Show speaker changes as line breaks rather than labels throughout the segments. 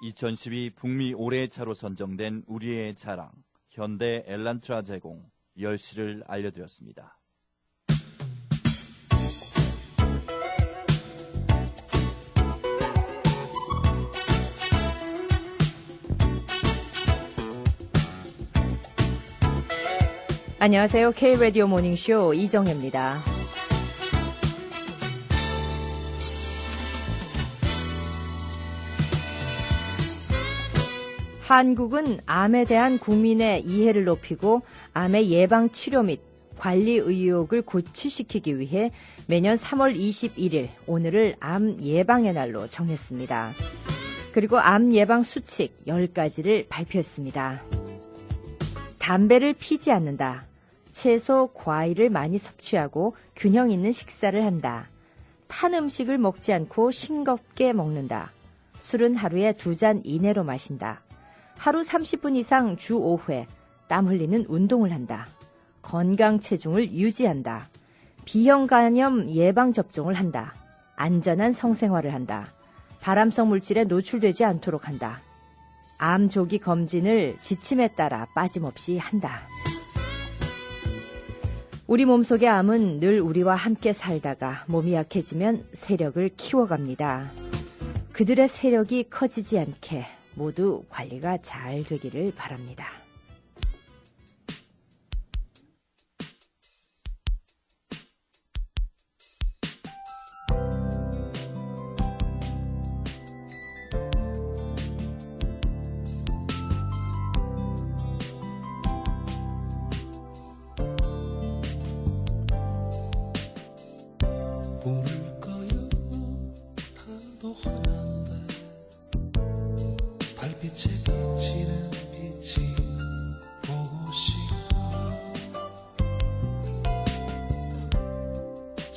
(2012) 북미 올해의 차로 선정된 우리의 자랑, 현대 엘란트라 제공 10시를 알려드렸습니다.
안녕하세요. K-라디오 모닝쇼 이정혜입니다. 한국은 암에 대한 국민의 이해를 높이고 암의 예방 치료 및 관리 의욕을 고취시키기 위해 매년 3월 21일 오늘을 암 예방의 날로 정했습니다. 그리고 암 예방 수칙 10가지를 발표했습니다. 담배를 피지 않는다. 채소, 과일을 많이 섭취하고 균형 있는 식사를 한다. 탄 음식을 먹지 않고 싱겁게 먹는다. 술은 하루에 2잔 이내로 마신다. 하루 30분 이상 주 5회 땀 흘리는 운동을 한다. 건강 체중을 유지한다. B형 간염 예방 접종을 한다. 안전한 성생활을 한다. 발암성 물질에 노출되지 않도록 한다. 암 조기 검진을 지침에 따라 빠짐없이 한다. 우리 몸속의 암은 늘 우리와 함께 살다가 몸이 약해지면 세력을 키워갑니다. 그들의 세력이 커지지 않게 모두 관리가 잘 되기를 바랍니다.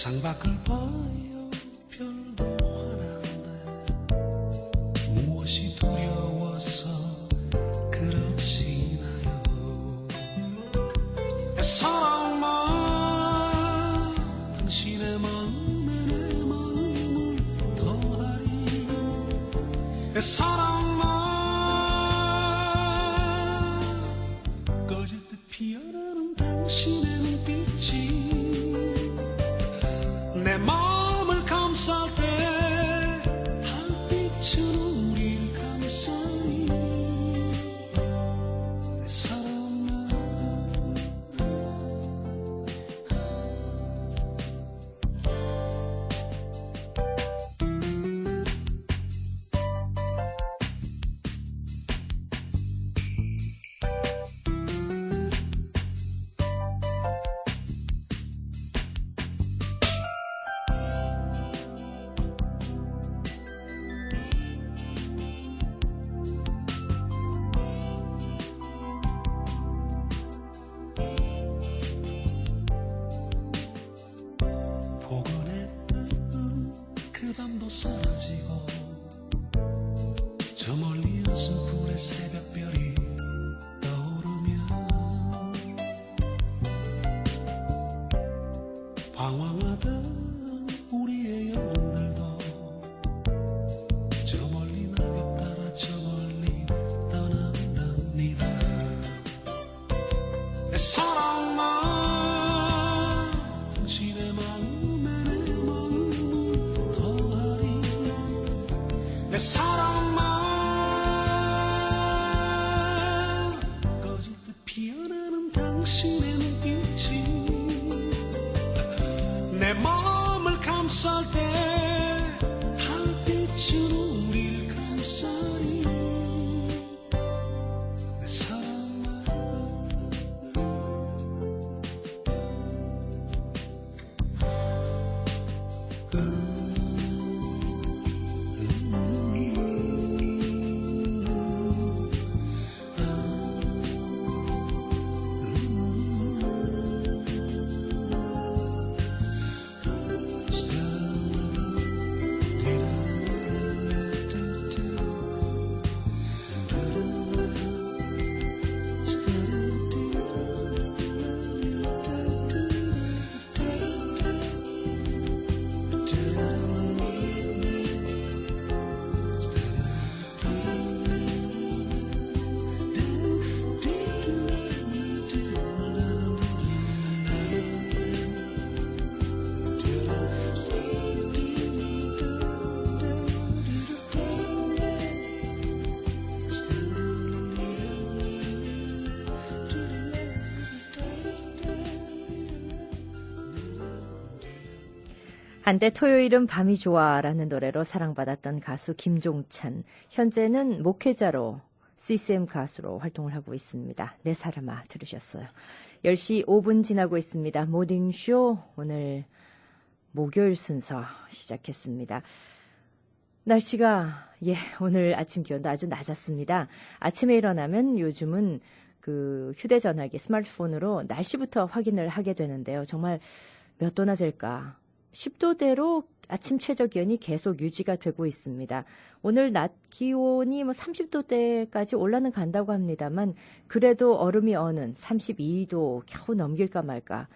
창밖을 봐요 별도 환한데 무엇이 두려워서 그러시나요 사랑만 당신의 마음에 내 마음을 더하리 사랑만 꺼질 듯 피어나는 당신의 눈빛이 내 마음을 감쌀 때 달빛은 우릴 감싸니 내 사랑아 밤도 사라지고 저 멀리 여수풀의 새벽별이 떠오르면 방황하던 우리의 영혼들도 저 멀리 낙엽 따라 저 멀리 떠난답니다. 내 사랑만 당신의 마음에 내 마음을 내 사랑만 꺼질 듯 피어나는 당신의 눈빛이 내 마음을 감쌀 때 달빛은 우릴 감싸니 내 사랑만
한때 토요일은 밤이 좋아라는 노래로 사랑받았던 가수 김종찬. 현재는 목회자로 CCM 가수로 활동을 하고 있습니다. 내 사람아 들으셨어요. 10시 5분 지나고 있습니다. 모닝쇼 오늘 목요일 순서 시작했습니다. 날씨가 오늘 아침 기온도 아주 낮았습니다. 아침에 일어나면 요즘은 그 휴대전화기 스마트폰으로 날씨부터 확인을 하게 되는데요. 정말 몇 도나 될까? 10도대로 아침 최저 기온이 계속 유지가 되고 있습니다. 오늘 낮 기온이 30도대까지 올라는 간다고 합니다만 그래도 얼음이 어는 32도 겨우 넘길까 말까.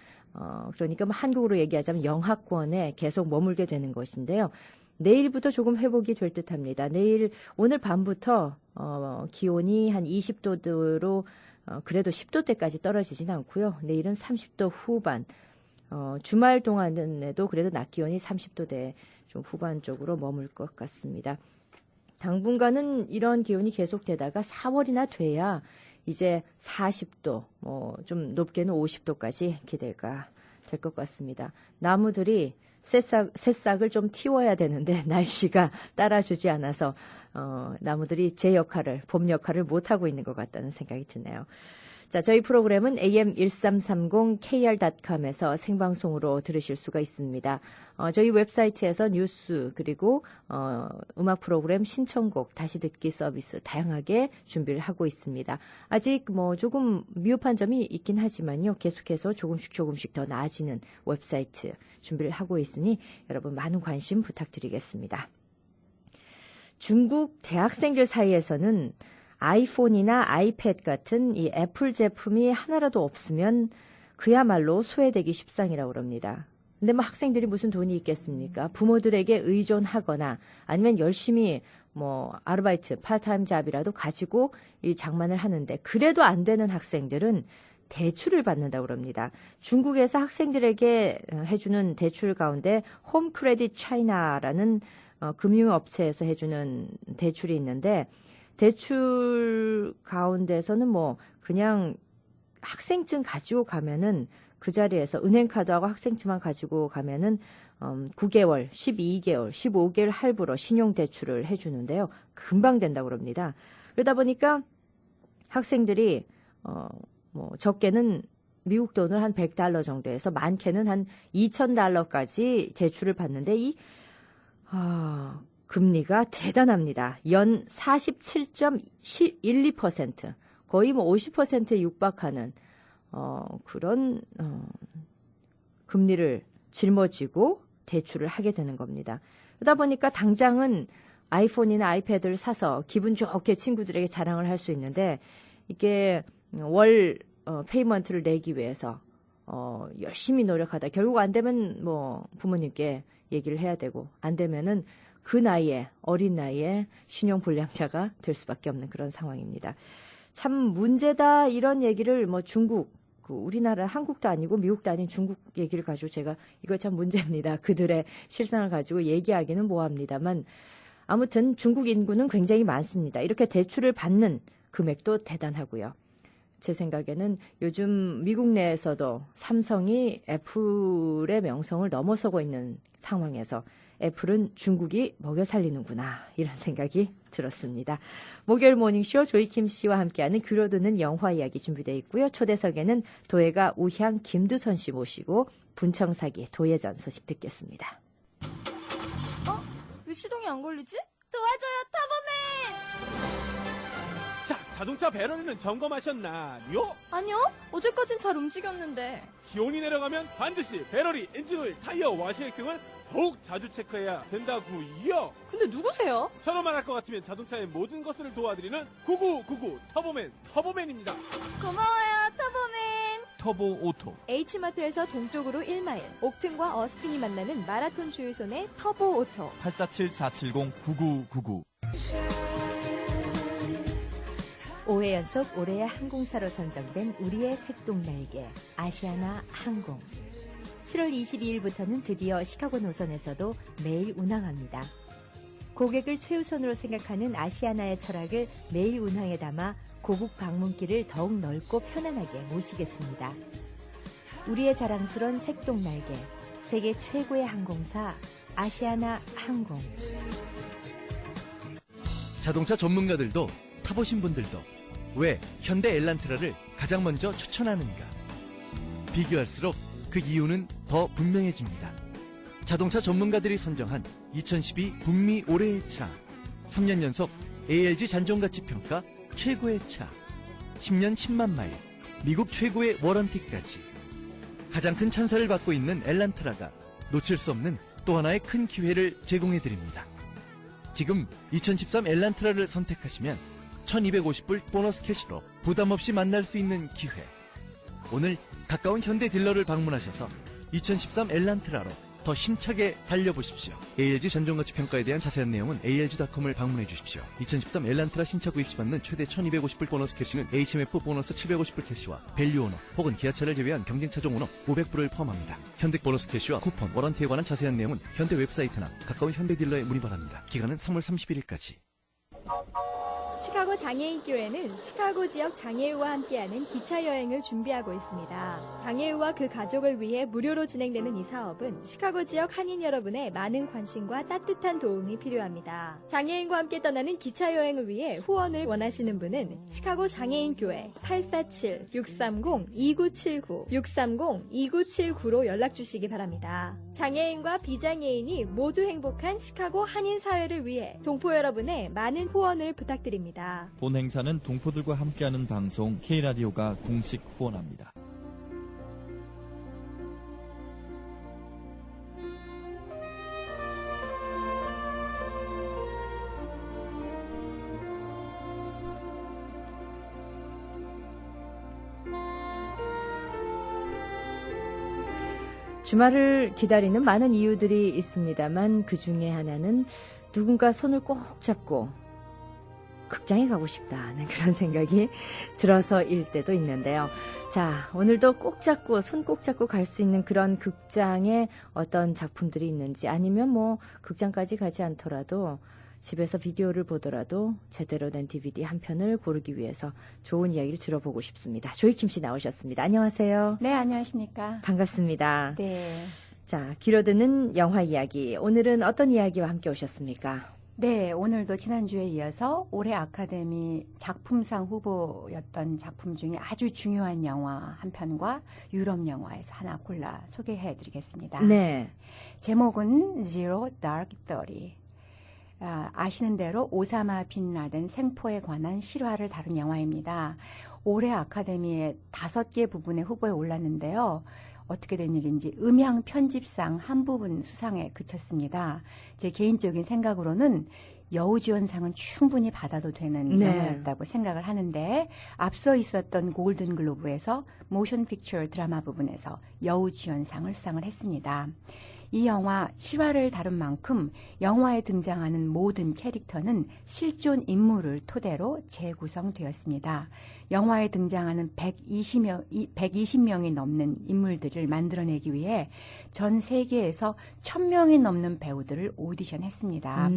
그러니까 한국으로 얘기하자면 영하권에 계속 머물게 되는 것인데요. 내일부터 조금 회복이 될 듯합니다. 오늘 밤부터 기온이 한 20도대로 그래도 10도대까지 떨어지진 않고요. 내일은 30도 후반. 주말 동안에도 그래도 낮 기온이 30도대 좀 후반 쪽으로 머물 것 같습니다. 당분간은 이런 기온이 계속되다가 4월이나 돼야 이제 40도, 좀 높게는 50도까지 기대가 될 것 같습니다. 나무들이 새싹을 좀 틔워야 되는데 날씨가 따라주지 않아서 나무들이 봄 역할을 못하고 있는 것 같다는 생각이 드네요. 자, 저희 프로그램은 am1330kr.com에서 생방송으로 들으실 수가 있습니다. 저희 웹사이트에서 뉴스 그리고 음악 프로그램 신청곡 다시 듣기 서비스 다양하게 준비를 하고 있습니다. 아직 조금 미흡한 점이 있긴 하지만요. 계속해서 조금씩 더 나아지는 웹사이트 준비를 하고 있으니 여러분 많은 관심 부탁드리겠습니다. 중국 대학생들 사이에서는 아이폰이나 아이패드 같은 이 애플 제품이 하나라도 없으면 그야말로 소외되기 십상이라고 그럽니다. 근데 학생들이 무슨 돈이 있겠습니까? 부모들에게 의존하거나 아니면 열심히 아르바이트, 파트타임 잡이라도 가지고 이 장만을 하는데 그래도 안 되는 학생들은 대출을 받는다고 그럽니다. 중국에서 학생들에게 해주는 대출 가운데 홈 크레딧 차이나라는 금융업체에서 해주는 대출이 있는데 대출 가운데서는 그냥 학생증 가지고 가면은 그 자리에서 은행카드하고 학생증만 가지고 가면은 9개월, 12개월, 15개월 할부로 신용대출을 해주는데요. 금방 된다고 그럽니다. 그러다 보니까 학생들이 적게는 미국 돈을 한 $100 정도에서 많게는 한 $2,000까지 대출을 받는데 금리가 대단합니다. 연 47.12%, 거의 50%에 육박하는 그런 금리를 짊어지고 대출을 하게 되는 겁니다. 그러다 보니까 당장은 아이폰이나 아이패드를 사서 기분 좋게 친구들에게 자랑을 할 수 있는데 이게 월 페이먼트를 내기 위해서 열심히 노력하다 결국 안 되면 부모님께 얘기를 해야 되고 안 되면은 그 나이에 어린 나이에 신용불량자가 될 수밖에 없는 그런 상황입니다. 참 문제다 이런 얘기를 중국 우리나라 한국도 아니고 미국도 아닌 중국 얘기를 가지고 제가 이거 참 문제입니다. 그들의 실상을 가지고 얘기하기는 뭐합니다만 아무튼 중국 인구는 굉장히 많습니다. 이렇게 대출을 받는 금액도 대단하고요. 제 생각에는 요즘 미국 내에서도 삼성이 애플의 명성을 넘어서고 있는 상황에서 애플은 중국이 먹여 살리는구나 이런 생각이 들었습니다. 목요일 모닝쇼 조이킴 씨와 함께하는 귀로 듣는 영화 이야기 준비되어 있고요. 초대석에는 도예가 우향 김두선 씨 모시고 분청사기 도예전 소식 듣겠습니다.
왜 시동이 안 걸리지? 도와줘요, 타버맨!
자, 자동차 배터리는 점검하셨나요?
아니요, 어제까진 잘 움직였는데.
기온이 내려가면 반드시 배터리, 엔진오일, 타이어, 와시액 등을 더욱 자주 체크해야 된다고요.
근데 누구세요?
저로 말할 것 같으면 자동차의 모든 것을 도와드리는 9999 터보맨입니다.
고마워요, 타버맨!
터보 오토.
H마트에서 동쪽으로 1마일, 옥튼과 어스틴이 만나는 마라톤 주유소의 터보 오토.
847-470-9999.
5회 연속 올해의 항공사로 선정된 우리의 색동날개 아시아나 항공. 7월 22일부터는 드디어 시카고 노선에서도 매일 운항합니다. 고객을 최우선으로 생각하는 아시아나의 철학을 매일 운항에 담아 고국 방문길을 더욱 넓고 편안하게 모시겠습니다. 우리의 자랑스러운 색동날개, 세계 최고의 항공사 아시아나 항공.
자동차 전문가들도 타보신 분들도 왜 현대 엘란트라를 가장 먼저 추천하는가? 비교할수록 그 이유는 더 분명해집니다. 자동차 전문가들이 선정한 2012 북미 올해의 차, 3년 연속 ALG 잔존가치 평가 최고의 차, 10년 10만 마일, 미국 최고의 워런티까지. 가장 큰 찬사를 받고 있는 엘란트라가 놓칠 수 없는 또 하나의 큰 기회를 제공해드립니다. 지금 2013 엘란트라를 선택하시면 1250불 보너스 캐시로 부담 없이 만날 수 있는 기회. 오늘 가까운 현대 딜러를 방문하셔서 2013 엘란트라로 더 힘차게 달려보십시오. ALG 잔존가치 평가에 대한 자세한 내용은 ALG.com을 방문해 주십시오. 2013 엘란트라 신차 구입 시 받는 최대 1250불 보너스 캐시는 HMF 보너스 750불 캐시와 밸류 오너 혹은 기아차를 제외한 경쟁차종 오너 500불을 포함합니다. 현대 보너스 캐시와 쿠폰, 워런티에 관한 자세한 내용은 현대 웹사이트나 가까운 현대 딜러에 문의 바랍니다. 기간은 3월 31일까지.
시카고 장애인교회는 시카고 지역 장애우와 함께하는 기차 여행을 준비하고 있습니다. 장애우와 그 가족을 위해 무료로 진행되는 이 사업은 시카고 지역 한인 여러분의 많은 관심과 따뜻한 도움이 필요합니다. 장애인과 함께 떠나는 기차 여행을 위해 후원을 원하시는 분은 시카고 장애인교회 847-630-2979 630-2979로 연락 주시기 바랍니다. 장애인과 비장애인이 모두 행복한 시카고 한인 사회를 위해 동포 여러분의 많은 후원을 부탁드립니다.
본 행사는 동포들과 함께하는 방송 K라디오가 공식 후원합니다.
주말을 기다리는 많은 이유들이 있습니다만 그 중에 하나는 누군가 손을 꼭 잡고 극장에 가고 싶다는 그런 생각이 들어서일 때도 있는데요. 자, 오늘도 꼭 잡고 손 꼭 잡고 갈 수 있는 그런 극장에 어떤 작품들이 있는지, 아니면 뭐 극장까지 가지 않더라도 집에서 비디오를 보더라도 제대로 된 DVD 한 편을 고르기 위해서 좋은 이야기를 들어보고 싶습니다. 조이킴 씨 나오셨습니다. 안녕하세요.
네, 안녕하십니까.
반갑습니다.
네.
자, 길어드는 영화 이야기. 오늘은 어떤 이야기와 함께 오셨습니까?
네, 오늘도 지난주에 이어서 올해 아카데미 작품상 후보였던 작품 중에 아주 중요한 영화 한 편과 유럽 영화에서 하나 골라 소개해드리겠습니다.
네.
제목은 Zero Dark Thirty. 아시는 대로 오사마 빈 라덴 생포에 관한 실화를 다룬 영화입니다. 올해 아카데미의 5개 부분의 후보에 올랐는데요. 어떻게 된 일인지 음향 편집상 한 부분 수상에 그쳤습니다. 제 개인적인 생각으로는 여우주연상은 충분히 받아도 되는
네.
영화였다고 생각을 하는데, 앞서 있었던 골든글로브에서 모션 픽처 드라마 부분에서 여우주연상을 수상을 했습니다. 이 영화 실화를 다룬 만큼 영화에 등장하는 모든 캐릭터는 실존 인물을 토대로 재구성되었습니다. 영화에 등장하는 120명이 넘는 인물들을 만들어내기 위해 전 세계에서 1000명이 넘는 배우들을 오디션했습니다.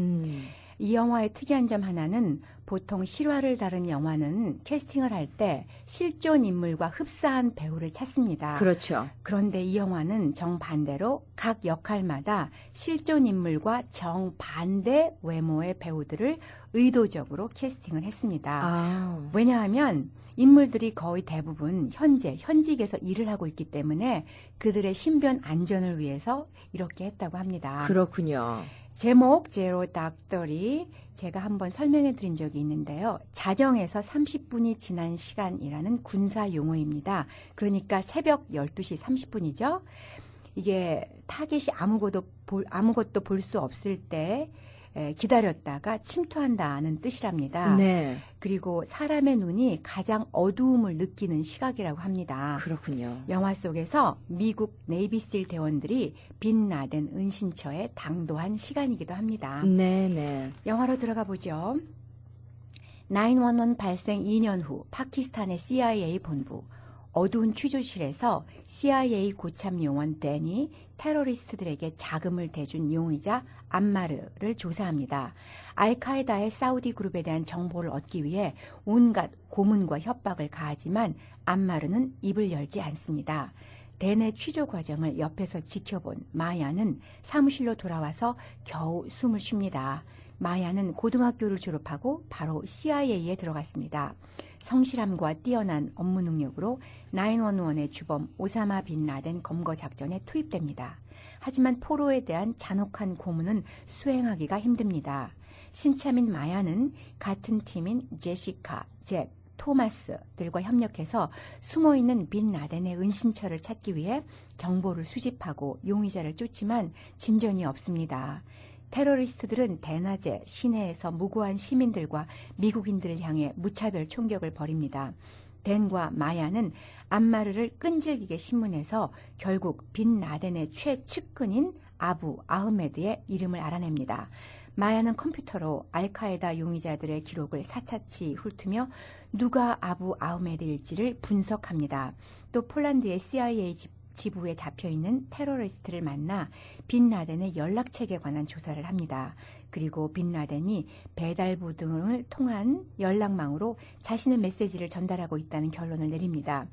이 영화의 특이한 점 하나는 보통 실화를 다룬 영화는 캐스팅을 할 때 실존 인물과 흡사한 배우를 찾습니다.
그렇죠.
그런데 이 영화는 정반대로 각 역할마다 실존 인물과 정반대 외모의 배우들을 의도적으로 캐스팅을 했습니다. 왜냐하면 인물들이 거의 대부분 현직에서 일을 하고 있기 때문에 그들의 신변 안전을 위해서 이렇게 했다고 합니다.
그렇군요.
제목 제로 닥터리 제가 한번 설명해 드린 적이 있는데요. 자정에서 30분이 지난 시간이라는 군사 용어입니다. 그러니까 새벽 12시 30분이죠. 이게 타겟이 아무것도 볼 수 없을 때 기다렸다가 침투한다는 뜻이랍니다.
네.
그리고 사람의 눈이 가장 어두움을 느끼는 시각이라고 합니다.
그렇군요.
영화 속에서 미국 네이비실 대원들이 빈 라덴 은신처에 당도한 시간이기도 합니다.
네.
영화로 들어가 보죠. 911 발생 2년 후 파키스탄의 CIA 본부. 어두운 취조실에서 CIA 고참 요원 댄이 테러리스트들에게 자금을 대준 용의자 암마르를 조사합니다. 알카에다의 사우디 그룹에 대한 정보를 얻기 위해 온갖 고문과 협박을 가하지만 암마르는 입을 열지 않습니다. 대내 취조 과정을 옆에서 지켜본 마야는 사무실로 돌아와서 겨우 숨을 쉽니다. 마야는 고등학교를 졸업하고 바로 CIA에 들어갔습니다. 성실함과 뛰어난 업무 능력으로 911의 주범 오사마 빈 라덴 검거 작전에 투입됩니다. 하지만 포로에 대한 잔혹한 고문은 수행하기가 힘듭니다. 신참인 마야는 같은 팀인 제시카, 잭, 토마스들과 협력해서 숨어있는 빈 라덴의 은신처를 찾기 위해 정보를 수집하고 용의자를 쫓지만 진전이 없습니다. 테러리스트들은 대낮에 시내에서 무고한 시민들과 미국인들을 향해 무차별 총격을 벌입니다. 댄과 마야는 암마르를 끈질기게 신문해서 결국 빈 라덴의 최측근인 아부 아흐메드의 이름을 알아냅니다. 마야는 컴퓨터로 알카에다 용의자들의 기록을 사차치 훑으며 누가 아부 아흐메드일지를 분석합니다. 또 폴란드의 CIA 지부에 잡혀있는 테러리스트를 만나 빈 라덴의 연락책에 관한 조사를 합니다. 그리고 빈 라덴이 배달부 등을 통한 연락망으로 자신의 메시지를 전달하고 있다는 결론을 내립니다.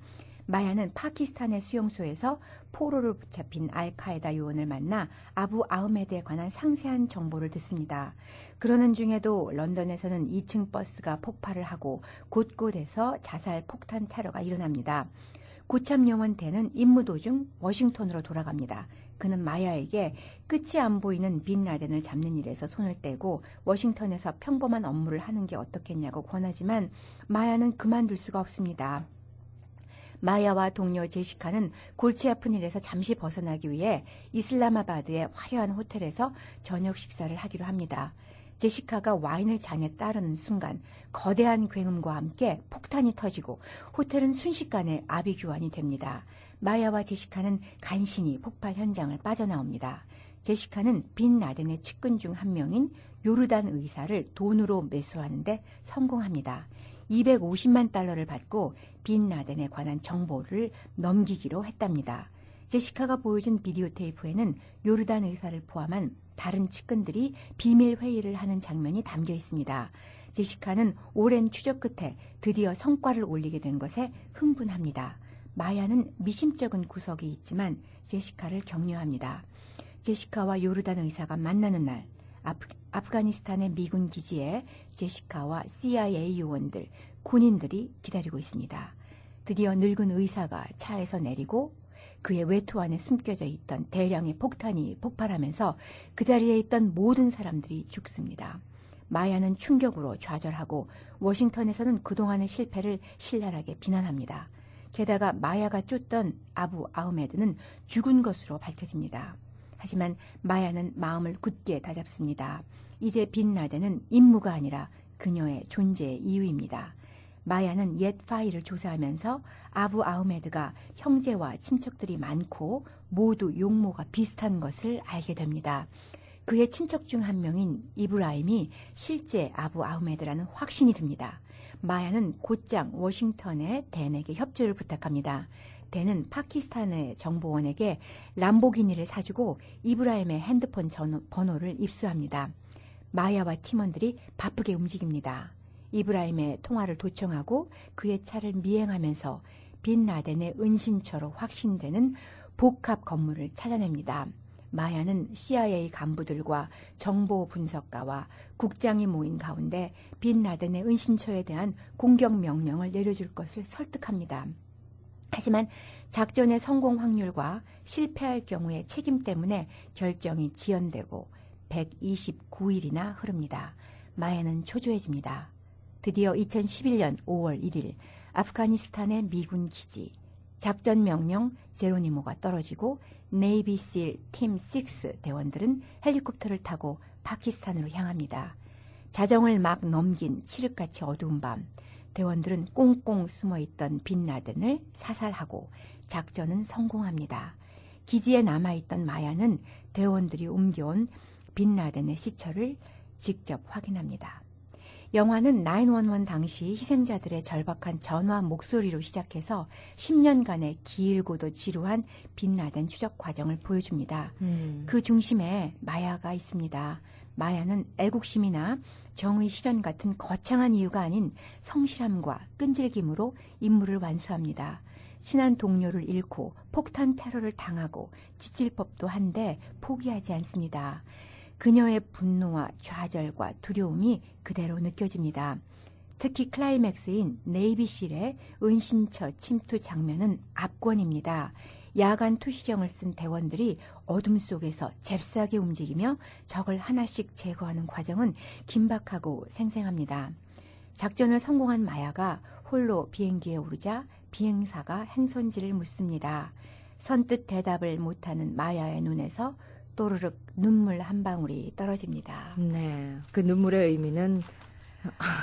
마야는 파키스탄의 수용소에서 포로를 붙잡힌 알카에다 요원을 만나 아부 아흐메드에 관한 상세한 정보를 듣습니다. 그러는 중에도 런던에서는 2층 버스가 폭발을 하고 곳곳에서 자살 폭탄 테러가 일어납니다. 고참 요원 댄은 임무 도중 워싱턴으로 돌아갑니다. 그는 마야에게 끝이 안 보이는 빈 라덴을 잡는 일에서 손을 떼고 워싱턴에서 평범한 업무를 하는 게 어떻겠냐고 권하지만 마야는 그만둘 수가 없습니다. 마야와 동료 제시카는 골치 아픈 일에서 잠시 벗어나기 위해 이슬라마바드의 화려한 호텔에서 저녁 식사를 하기로 합니다. 제시카가 와인을 잔에 따르는 순간 거대한 굉음과 함께 폭탄이 터지고 호텔은 순식간에 아비규환이 됩니다. 마야와 제시카는 간신히 폭발 현장을 빠져나옵니다. 제시카는 빈 라덴의 측근 중 한 명인 요르단 의사를 돈으로 매수하는데 성공합니다. 250만 달러를 받고 빈 라덴에 관한 정보를 넘기기로 했답니다. 제시카가 보여준 비디오 테이프에는 요르단 의사를 포함한 다른 측근들이 비밀 회의를 하는 장면이 담겨 있습니다. 제시카는 오랜 추적 끝에 드디어 성과를 올리게 된 것에 흥분합니다. 마야는 미심쩍은 구석이 있지만 제시카를 격려합니다. 제시카와 요르단 의사가 만나는 날 아프가니스탄의 미군 기지에 제시카와 CIA 요원들, 군인들이 기다리고 있습니다. 드디어 늙은 의사가 차에서 내리고 그의 외투 안에 숨겨져 있던 대량의 폭탄이 폭발하면서 그 자리에 있던 모든 사람들이 죽습니다. 마야는 충격으로 좌절하고 워싱턴에서는 그동안의 실패를 신랄하게 비난합니다. 게다가 마야가 쫓던 아부 아흐메드는 죽은 것으로 밝혀집니다. 하지만 마야는 마음을 굳게 다잡습니다. 이제 빈 라덴은 임무가 아니라 그녀의 존재의 이유입니다. 마야는 옛 파일을 조사하면서 아부 아흐메드가 형제와 친척들이 많고 모두 용모가 비슷한 것을 알게 됩니다. 그의 친척 중 한 명인 이브라임이 실제 아부 아흐메드라는 확신이 듭니다. 마야는 곧장 워싱턴의 댄에게 협조를 부탁합니다. 댄은 파키스탄의 정보원에게 람보기니를 사주고 이브라임의 핸드폰 번호를 입수합니다. 마야와 팀원들이 바쁘게 움직입니다. 이브라임의 통화를 도청하고 그의 차를 미행하면서 빈 라덴의 은신처로 확신되는 복합 건물을 찾아냅니다. 마야는 CIA 간부들과 정보 분석가와 국장이 모인 가운데 빈 라덴의 은신처에 대한 공격 명령을 내려줄 것을 설득합니다. 하지만 작전의 성공 확률과 실패할 경우의 책임 때문에 결정이 지연되고 129일이나 흐릅니다. 마야는 초조해집니다. 드디어 2011년 5월 1일 아프가니스탄의 미군 기지 작전 명령 제로니모가 떨어지고 네이비실 팀 6 대원들은 헬리콥터를 타고 파키스탄으로 향합니다. 자정을 막 넘긴 칠흑같이 어두운 밤 대원들은 꽁꽁 숨어있던 빈 라덴을 사살하고 작전은 성공합니다. 기지에 남아있던 마야는 대원들이 옮겨온 빈 라덴의 시체를 직접 확인합니다. 영화는 911 당시 희생자들의 절박한 전화 목소리로 시작해서 10년간의 길고도 지루한 빈 라덴 추적 과정을 보여줍니다. 그 중심에 마야가 있습니다. 마야는 애국심이나 정의 실현 같은 거창한 이유가 아닌 성실함과 끈질김으로 임무를 완수합니다. 친한 동료를 잃고 폭탄 테러를 당하고 지칠 법도 한데 포기하지 않습니다. 그녀의 분노와 좌절과 두려움이 그대로 느껴집니다. 특히 클라이맥스인 네이비실의 은신처 침투 장면은 압권입니다. 야간 투시경을 쓴 대원들이 어둠 속에서 잽싸게 움직이며 적을 하나씩 제거하는 과정은 긴박하고 생생합니다. 작전을 성공한 마야가 홀로 비행기에 오르자 비행사가 행선지를 묻습니다. 선뜻 대답을 못하는 마야의 눈에서 또르륵 눈물 한 방울이 떨어집니다.
네, 그 눈물의 의미는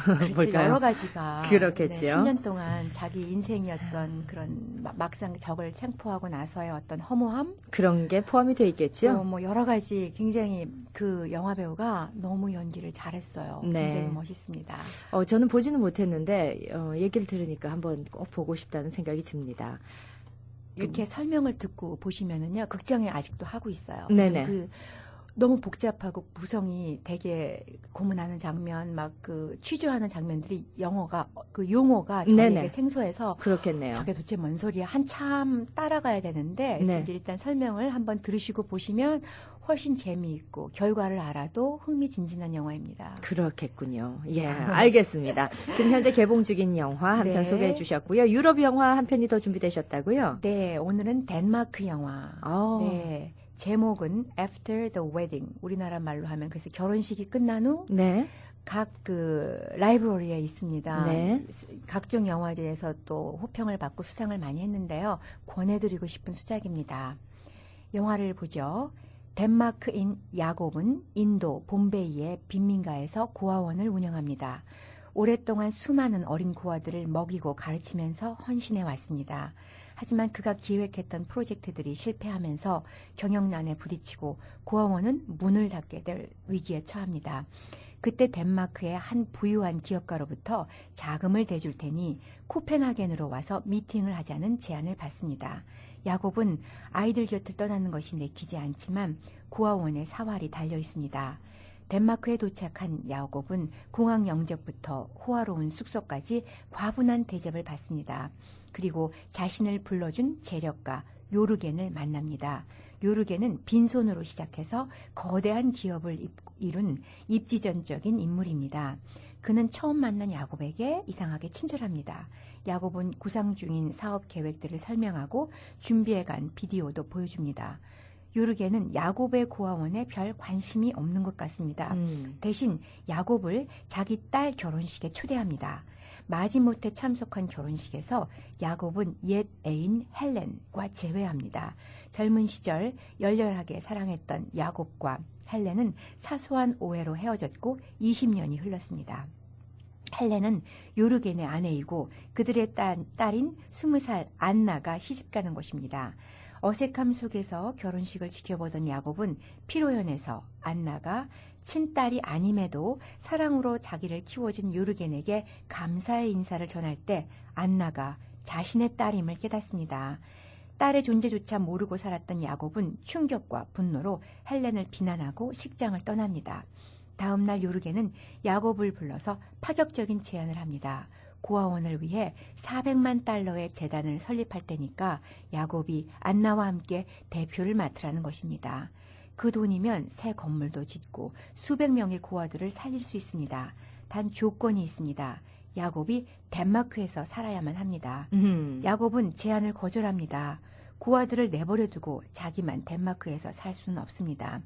그렇죠.
뭘까요?
여러 가지가
그렇겠죠.
10년 동안 자기 인생이었던 그런 막상 적을 생포하고 나서의 어떤 허무함
그런 게 포함이 돼 있겠죠.
또 뭐 여러 가지 굉장히 그 영화 배우가 너무 연기를 잘했어요.
네.
굉장히 멋있습니다.
저는 보지는 못했는데 얘기를 들으니까 한번 꼭 보고 싶다는 생각이 듭니다.
이렇게 설명을 듣고 보시면은요, 극장에 아직도 하고 있어요.
네네.
그 너무 복잡하고 구성이 되게 고문하는 장면, 막 그 취조하는 장면들이 영어가 그 용어가 저에게
네네.
생소해서
그렇겠네요.
저게 도대체 뭔 소리야? 한참 따라가야 되는데
네.
이제 일단 설명을 한번 들으시고 보시면 훨씬 재미있고 결과를 알아도 흥미진진한 영화입니다.
그렇겠군요. 예, 알겠습니다. 지금 현재 개봉 중인 영화 한 편
네.
소개해 주셨고요. 유럽 영화 한 편이 더 준비되셨다고요?
네, 오늘은 덴마크 영화.
어.
네. 제목은 After the Wedding. 우리나라 말로 하면 그래서 결혼식이 끝난 후
네.
각 그 라이브러리에 있습니다.
네.
각종 영화제에서 또 호평을 받고 수상을 많이 했는데요. 권해드리고 싶은 수작입니다. 영화를 보죠. 덴마크인 야곱은 인도 봄베이의 빈민가에서 고아원을 운영합니다. 오랫동안 수많은 어린 고아들을 먹이고 가르치면서 헌신해 왔습니다. 하지만 그가 기획했던 프로젝트들이 실패하면서 경영난에 부딪히고 고아원은 문을 닫게 될 위기에 처합니다. 그때 덴마크의 한 부유한 기업가로부터 자금을 대줄 테니 코펜하겐으로 와서 미팅을 하자는 제안을 받습니다. 야곱은 아이들 곁을 떠나는 것이 내키지 않지만 고아원에 사활이 달려 있습니다. 덴마크에 도착한 야곱은 공항 영접부터 호화로운 숙소까지 과분한 대접을 받습니다. 그리고 자신을 불러준 재력가 요르겐을 만납니다. 요르겐은 빈손으로 시작해서 거대한 기업을 이룬 입지전적인 인물입니다. 그는 처음 만난 야곱에게 이상하게 친절합니다. 야곱은 구상 중인 사업 계획들을 설명하고 준비해간 비디오도 보여줍니다. 요르겐은 야곱의 고아원에 별 관심이 없는 것 같습니다. 대신 야곱을 자기 딸 결혼식에 초대합니다. 마지못해 참석한 결혼식에서 야곱은 옛 애인 헬렌과 재회합니다. 젊은 시절 열렬하게 사랑했던 야곱과 헬렌은 사소한 오해로 헤어졌고 20년이 흘렀습니다. 헬렌은 요르겐의 아내이고 그들의 딸인 20살 안나가 시집가는 것입니다. 어색함 속에서 결혼식을 지켜보던 야곱은 피로연해서 안나가 친딸이 아님에도 사랑으로 자기를 키워준 요르겐에게 감사의 인사를 전할 때 안나가 자신의 딸임을 깨닫습니다. 딸의 존재조차 모르고 살았던 야곱은 충격과 분노로 헬렌을 비난하고 식장을 떠납니다. 다음 날 요르겐은 야곱을 불러서 파격적인 제안을 합니다. 고아원을 위해 400만 달러의 재단을 설립할 테니까 야곱이 안나와 함께 대표를 맡으라는 것입니다. 그 돈이면 새 건물도 짓고 수백 명의 고아들을 살릴 수 있습니다. 단 조건이 있습니다. 야곱이 덴마크에서 살아야만 합니다. 야곱은 제안을 거절합니다. 고아들을 내버려두고 자기만 덴마크에서 살 수는 없습니다.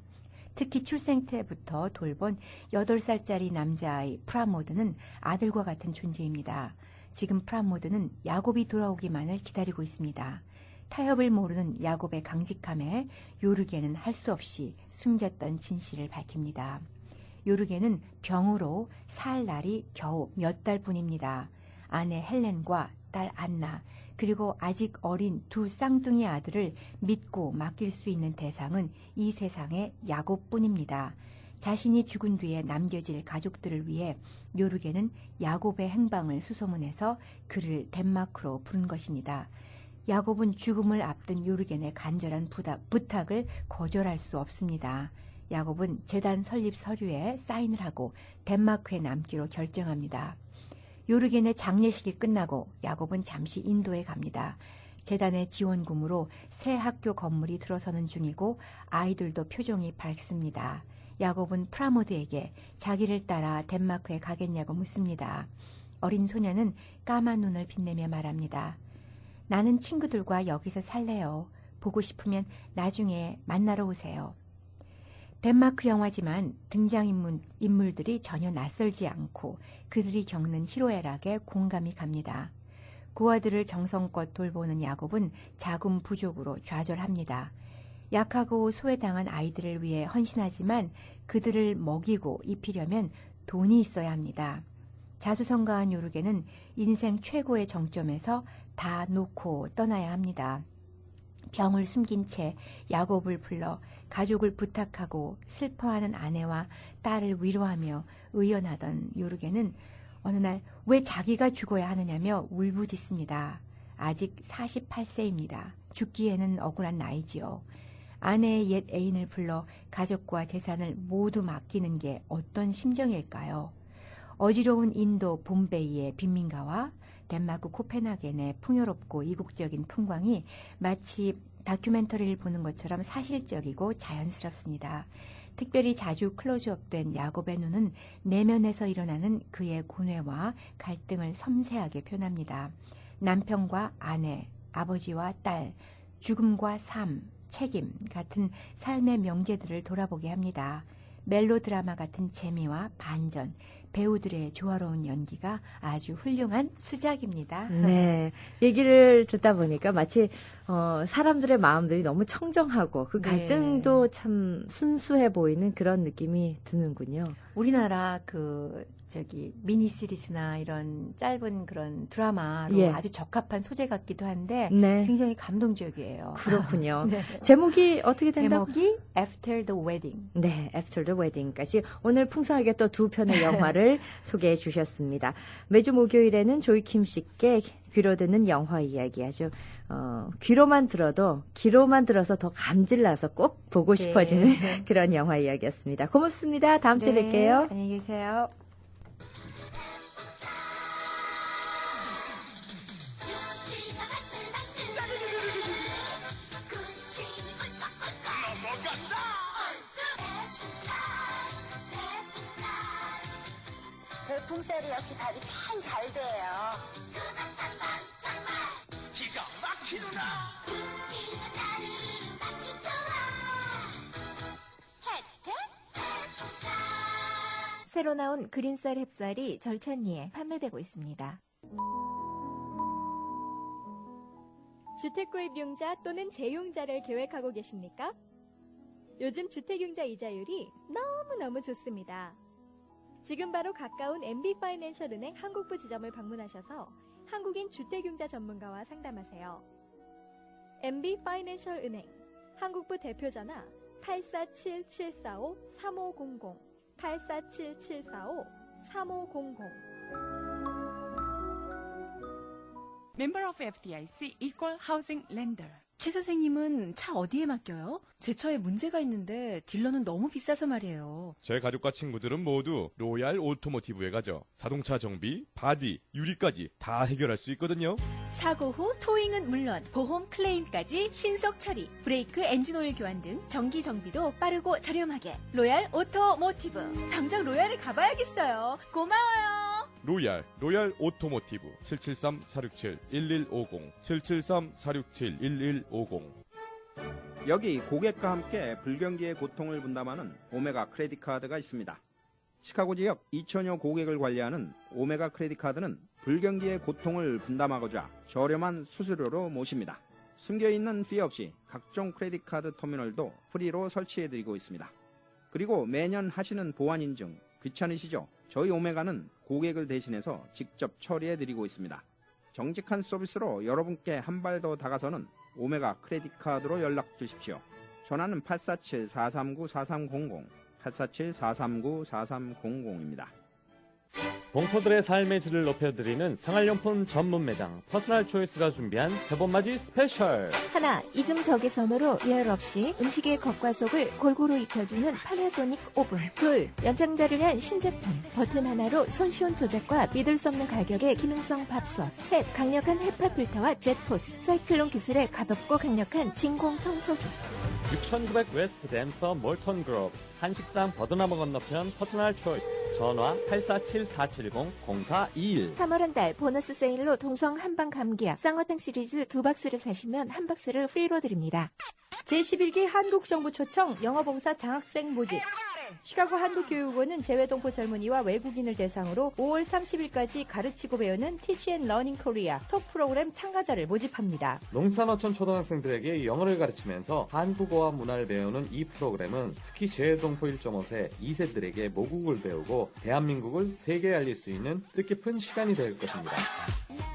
특히 출생 때부터 돌본 8살짜리 남자아이 프라모드는 아들과 같은 존재입니다. 지금 프라모드는 야곱이 돌아오기만을 기다리고 있습니다. 타협을 모르는 야곱의 강직함에 요르겐은 할 수 없이 숨겼던 진실을 밝힙니다. 요르겐은 병으로 살 날이 겨우 몇 달뿐입니다. 아내 헬렌과 딸 안나 그리고 아직 어린 두 쌍둥이 아들을 믿고 맡길 수 있는 대상은 이 세상의 야곱뿐입니다. 자신이 죽은 뒤에 남겨질 가족들을 위해 요르겐은 야곱의 행방을 수소문해서 그를 덴마크로 부른 것입니다. 야곱은 죽음을 앞둔 요르겐의 간절한 부탁을 거절할 수 없습니다. 야곱은 재단 설립 서류에 사인을 하고 덴마크에 남기로 결정합니다. 요르겐의 장례식이 끝나고 야곱은 잠시 인도에 갑니다. 재단의 지원금으로 새 학교 건물이 들어서는 중이고 아이들도 표정이 밝습니다. 야곱은 프라모드에게 자기를 따라 덴마크에 가겠냐고 묻습니다. 어린 소녀는 까만 눈을 빛내며 말합니다. 나는 친구들과 여기서 살래요. 보고 싶으면 나중에 만나러 오세요. 덴마크 영화지만 등장인물들이 전혀 낯설지 않고 그들이 겪는 희로애락에 공감이 갑니다. 고아들을 정성껏 돌보는 야곱은 자금 부족으로 좌절합니다. 약하고 소외당한 아이들을 위해 헌신하지만 그들을 먹이고 입히려면 돈이 있어야 합니다. 자수성가한 요르게는 인생 최고의 정점에서 다 놓고 떠나야 합니다. 병을 숨긴 채 야곱을 불러 가족을 부탁하고 슬퍼하는 아내와 딸을 위로하며 의연하던 요르게는 어느 날 왜 자기가 죽어야 하느냐며 울부짖습니다. 아직 48세입니다. 죽기에는 억울한 나이지요. 아내의 옛 애인을 불러 가족과 재산을 모두 맡기는 게 어떤 심정일까요? 어지러운 인도 봄베이의 빈민가와 덴마크 코펜하겐의 풍요롭고 이국적인 풍광이 마치 다큐멘터리를 보는 것처럼 사실적이고 자연스럽습니다. 특별히 자주 클로즈업된 야곱의 눈은 내면에서 일어나는 그의 고뇌와 갈등을 섬세하게 표현합니다. 남편과 아내, 아버지와 딸, 죽음과 삶, 책임 같은 삶의 명제들을 돌아보게 합니다. 멜로드라마 같은 재미와 반전, 배우들의 조화로운 연기가 아주 훌륭한 수작입니다.
네. 얘기를 듣다 보니까 마치 사람들의 마음들이 너무 청정하고 그 갈등도 참 순수해 보이는 그런 느낌이 드는군요.
우리나라 미니 시리즈나 이런 짧은 그런 드라마로
예.
아주 적합한 소재 같기도 한데
네.
굉장히 감동적이에요.
그렇군요.
네.
제목이 어떻게 된다고?
제목이 After the Wedding.
네, After the Wedding까지 오늘 풍성하게 또 두 편의 영화를 소개해 주셨습니다. 매주 목요일에는 조이킴 씨께 귀로 듣는 영화 이야기 아주 귀로만 들어서 더 감질나서 꼭 보고 싶어지는 그런 영화 이야기였습니다. 고맙습니다. 다음 주에 뵐게요.
안녕히 계세요.
대풍살이 역시 밥이 참 잘 돼요.
기가 막히누나.
새로 나온 그린쌀 햅쌀이 절찬리에 판매되고 있습니다. 주택구입융자 또는 재융자를 계획하고 계십니까? 요즘 주택융자 이자율이 너무너무 좋습니다. 지금 바로 가까운 MB파이낸셜은행 한국부 지점을 방문하셔서 한국인 주택융자 전문가와 상담하세요. MB파이낸셜은행 한국부 대표전화 847-745-3500 847-745-3500
Member of FDIC Equal Housing Lender.
최 선생님은 차 어디에 맡겨요? 제 차에 문제가 있는데 딜러는 너무 비싸서 말이에요.
제 가족과 친구들은 모두 로얄 오토모티브에 가죠. 자동차 정비, 바디, 유리까지 다 해결할 수 있거든요.
사고 후 토잉은 물론 보험 클레임까지 신속 처리, 브레이크 엔진 오일 교환 등 정기 정비도 빠르고 저렴하게. 로얄 오토모티브. 당장 로얄에 가봐야겠어요. 고마워요.
로얄 오토모티브 773-467-1150 773-467-1150.
여기 고객과 함께 불경기의 고통을 분담하는 오메가 크레딧 카드가 있습니다. 시카고 지역 2천여 고객을 관리하는 오메가 크레딧 카드는 불경기의 고통을 분담하고자 저렴한 수수료로 모십니다. 숨겨있는 피 없이 각종 크레딧 카드 터미널도 프리로 설치해드리고 있습니다. 그리고 매년 하시는 보안 인증 귀찮으시죠? 저희 오메가는 고객을 대신해서 직접 처리해드리고 있습니다. 정직한 서비스로 여러분께 한 발 더 다가서는 오메가 크레딧 카드로 연락 주십시오. 전화는 847-439-4300, 847-439-4300입니다.
동포들의 삶의 질을 높여드리는 생활용품 전문 매장 퍼스널 초이스가 준비한 세번맞이 스페셜.
하나, 이중 적외선으로 예열 없이 음식의 겉과 속을 골고루 익혀주는 파나소닉 오븐. 둘, 연장자를 위한 신제품 버튼 하나로 손쉬운 조작과 믿을 수 없는 가격의 기능성 밥솥. 셋, 강력한 헤파 필터와 젯포스 사이클론 기술의 가볍고 강력한 진공 청소기.
6900 웨스트 댐스터 몰턴 그룹 한식당 버드나무 건너편 퍼스널 초이스. 전화 847-470-0421.
3월 한 달 보너스 세일로 동성 한방 감기약 쌍화탕 시리즈 2박스를 사시면 한 박스를 프리로 드립니다.
제11기 한국정부 초청 영어봉사 장학생 모집. 시카고 한국교육원은 재외동포 젊은이와 외국인을 대상으로 5월 30일까지 가르치고 배우는 Teach and Learning Korea 톡 프로그램 참가자를 모집합니다.
농산어촌 초등학생들에게 영어를 가르치면서 한국어와 문화를 배우는 이 프로그램은 특히 재외동포 1.5세 2세들에게 모국을 배우고 대한민국을 세계에 알릴 수 있는 뜻깊은 시간이 될 것입니다.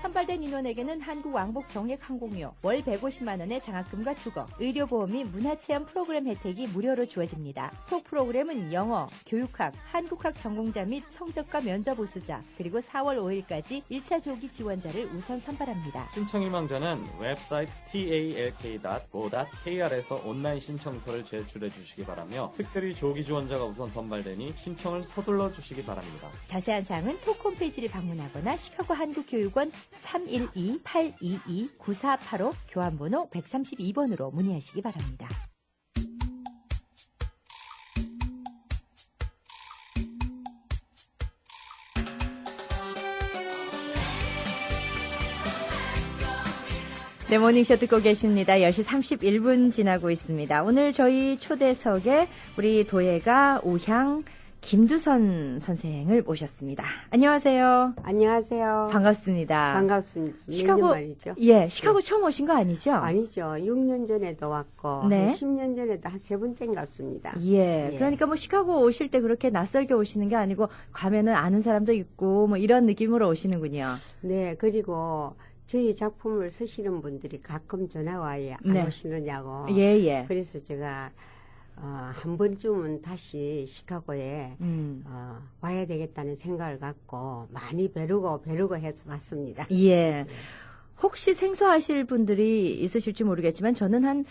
선발된 인원에게는 한국 왕복 정액 항공료, 월 150만 원의 장학금과 주거, 의료보험 및 문화체험 프로그램 혜택이 무료로 주어집니다. 톡 프로그램은 영어, 교육학, 한국학 전공자 및 성적과 면접 우수자, 그리고 4월 5일까지 1차 조기 지원자를 우선 선발합니다.
신청 희망자는 웹사이트 talk.go.kr에서 온라인 신청서를 제출해 주시기 바라며 특별히 조기 지원자가 우선 선발되니 신청을 서둘러 주시기 바랍니다.
자세한 사항은 톡 홈페이지를 방문하거나 시카고 한국교육원 312-822-9485 교환번호 132번으로 문의하시기 바랍니다. 네, 모닝쇼 듣고 계십니다. 10시 31분 지나고 있습니다. 오늘 저희 초대석에 우리 도예가 우향 김두선 선생을 모셨습니다. 안녕하세요.
안녕하세요.
반갑습니다.
반갑습니다.
시카고
말이죠.
예, 시카고 처음 오신 거 아니죠?
아니죠. 6년 전에도 왔고
네.
한 10년 전에도 한 3번째인가 왔습니다.
예.
예.
그러니까 뭐 시카고 오실 때 그렇게 낯설게 오시는 게 아니고 가면은 아는 사람도 있고 뭐 이런 느낌으로 오시는군요.
네. 그리고 저희 작품을 쓰시는 분들이 가끔 전화 와요. 안
네.
오시느냐고.
예, 예.
그래서 제가 한 번쯤은 다시 시카고에 와야 되겠다는 생각을 갖고 많이 벼르고 해서 왔습니다.
예. 혹시 생소하실 분들이 있으실지 모르겠지만 저는 한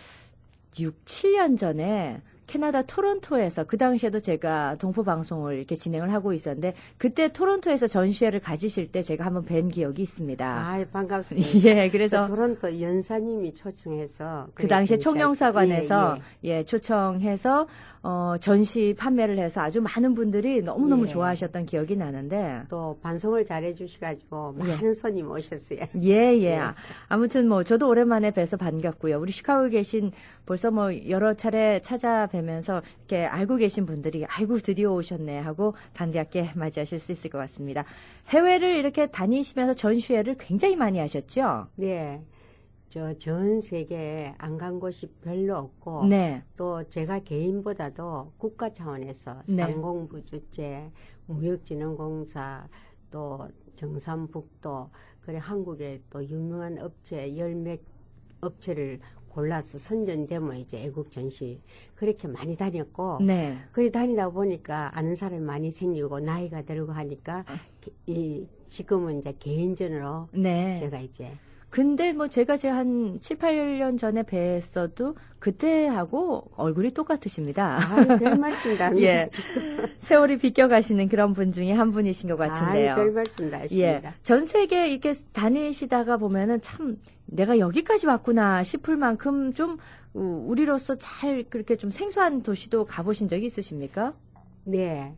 6, 7년 전에 캐나다 토론토에서 그 당시에도 제가 동포 방송을 이렇게 진행을 하고 있었는데 그때 토론토에서 전시회를 가지실 때 제가 한번 뵌 기억이 있습니다.
아, 반갑습니다.
예, 그래서
토론토 연사님이 초청해서
그 당시에 총영사관에서
예.
초청해서 전시 판매를 해서 아주 많은 분들이 너무너무
예.
좋아하셨던 기억이 나는데
또 반송을 잘해 주셔가지고 많은 손님 오셨어요.
예.
예.
아무튼 뭐 저도 오랜만에 뵈서 반갑고요. 우리 시카고에 계신 벌써 뭐 여러 차례 찾아뵈면서 이렇게 알고 계신 분들이 아이고 드디어 오셨네 하고 반갑게 맞이하실 수 있을 것 같습니다. 해외를 이렇게 다니시면서 전시회를 굉장히 많이 하셨죠?
네. 전 세계에 안 간 곳이 별로 없고
네.
또 제가 개인보다도 국가 차원에서
네.
상공부 주재, 무역진흥공사, 또 경상북도, 그래 한국의 또 유명한 업체 열몇 업체를 골라서 선전되면 이제 애국 전시 그렇게 많이 다녔고,
네.
그래 다니다 보니까 아는 사람이 많이 생기고 나이가 들고 하니까 지금은 이제 개인전으로
네.
제가 이제.
근데 뭐 제가 한 7, 8년 전에 뵀어도 그때하고 얼굴이 똑같으십니다.
별 말씀 다
예. 세월이 비껴가시는 그런 분 중에 한 분이신 것 같은데요.
별 말씀 다 하십니다.
예. 전 세계 이렇게 다니시다가 보면은 참 내가 여기까지 왔구나 싶을 만큼 좀 우리로서 잘 그렇게 좀 생소한 도시도 가보신 적이 있으십니까?
네.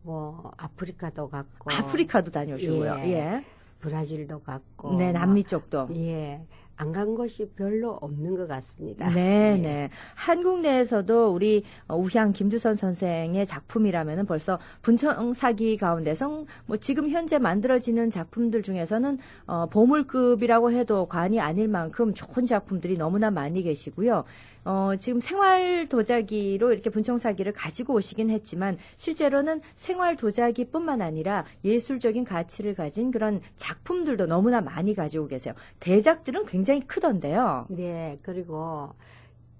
뭐 아프리카도 갔고.
아프리카도 다녀오시고요. 예.
브라질도 갔고.
네, 남미 쪽도.
예. 안 간 곳이 별로 없는 것 같습니다.
네,
예.
네. 한국 내에서도 우리 우향 김두선 선생의 작품이라면은 벌써 분청사기 가운데서 뭐 지금 현재 만들어지는 작품들 중에서는 보물급이라고 해도 과언이 아닐 만큼 좋은 작품들이 너무나 많이 계시고요. 지금 생활 도자기로 이렇게 분청사기를 가지고 오시긴 했지만 실제로는 생활 도자기뿐만 아니라 예술적인 가치를 가진 그런 작품들도 너무나 많이 가지고 계세요. 대작들은 굉장히 크던데요.
네, 그리고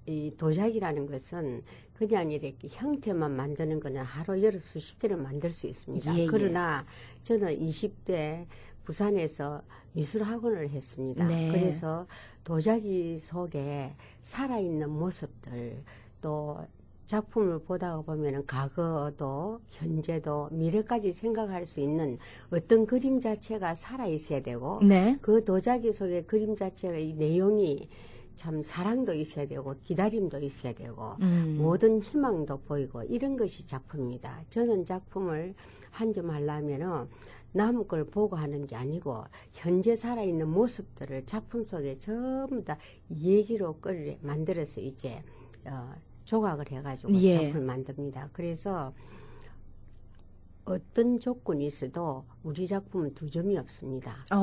이 도자기라는 것은 그냥 이렇게 형태만 만드는 거는 하루 열흘 수십 개를 만들 수 있습니다.
예, 예.
그러나 저는 20대 부산에서 미술학원을 했습니다.
네.
그래서 도자기 속에 살아있는 모습들 또 작품을 보다가 보면은 과거도 현재도 미래까지 생각할 수 있는 어떤 그림 자체가 살아 있어야 되고
네.
그 도자기 속의 그림 자체가 이 내용이 참 사랑도 있어야 되고 기다림도 있어야 되고 모든 희망도 보이고 이런 것이 작품입니다. 저는 작품을 한 점 하려면은 남 걸 보고 하는 게 아니고 현재 살아있는 모습들을 작품 속에 전부 다 얘기로 만들어서 이제 조각을 해가지고
예.
작품을 만듭니다. 그래서 어떤 조건이 있어도 우리 작품은 두 점이 없습니다. 예.